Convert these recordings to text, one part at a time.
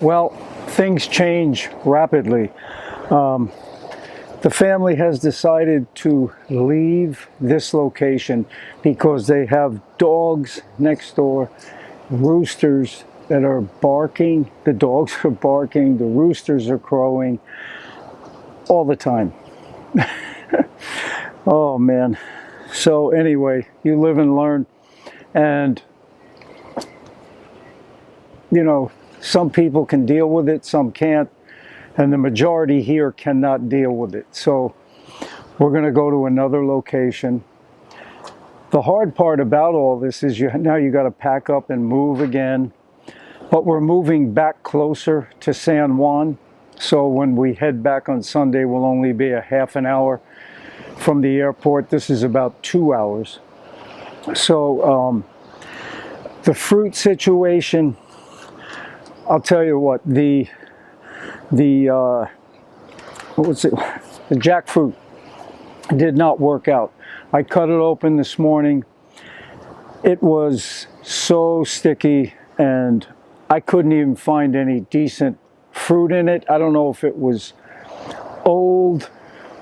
Well, things change rapidly. The family has decided to leave this location because they have dogs next door, roosters that are barking. The dogs are barking, the roosters are crowing all the time. Oh man. So anyway, you live and learn. And you know, some people can deal with it, some can't, and the majority here cannot deal with it. So we're going to go to another location. The hard part about all this is now you got to pack up and move again. But we're moving back closer to San Juan. So when we head back on Sunday, we'll only be a half an hour from the airport. This is about 2 hours. So the fruit situation, I'll tell you what, what was it? The jackfruit did not work out. I cut it open this morning. It was so sticky and I couldn't even find any decent fruit in it. I don't know if it was old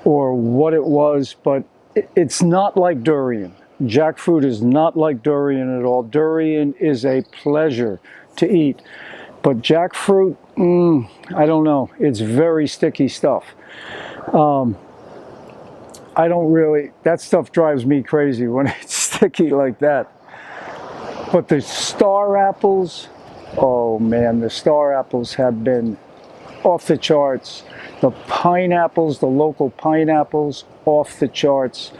or what it was, but it's not like durian. Jackfruit is not like durian at all. Durian is a pleasure to eat. But jackfruit, I don't know. It's very sticky stuff. I don't really, that stuff drives me crazy when it's sticky like that. But the star apples, oh man, the star apples have been off the charts. The pineapples, the local pineapples, off the charts.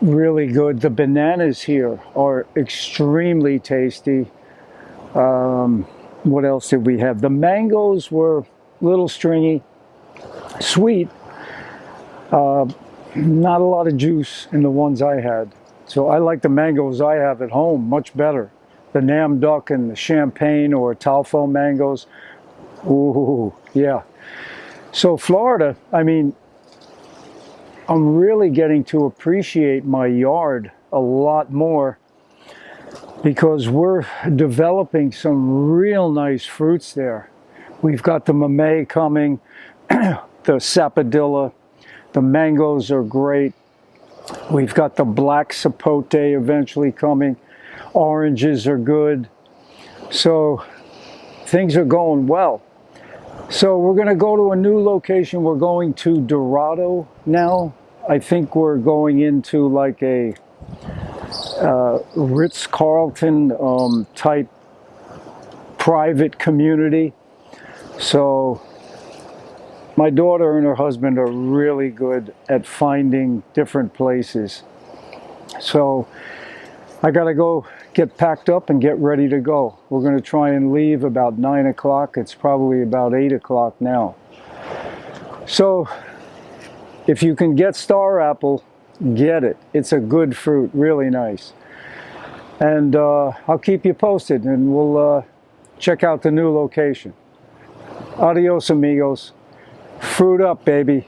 Really good. The bananas here are extremely tasty. What else did we have? The mangoes were a little stringy, sweet. Not a lot of juice in the ones I had. So I like the mangoes I have at home much better. The Nam Duck and the Champagne or Talfo mangoes. Ooh, yeah. So Florida, I mean, I'm really getting to appreciate my yard a lot more because we're developing some real nice fruits there. We've got the mamey coming, the sapodilla, the mangoes are great. We've got the black sapote eventually coming. Oranges are good. So things are going well. So we're going to go to a new location. We're going to Dorado now. I think we're going into like a Ritz-Carlton type private community. So my daughter and her husband are really good at finding different places. So I got to go get packed up and get ready to go. We're going to try and leave about 9 o'clock. It's probably about 8 o'clock now. So if you can get star apple, get it. It's a good fruit, really nice. And I'll keep you posted and we'll check out the new location. Adios, amigos. Fruit up, baby.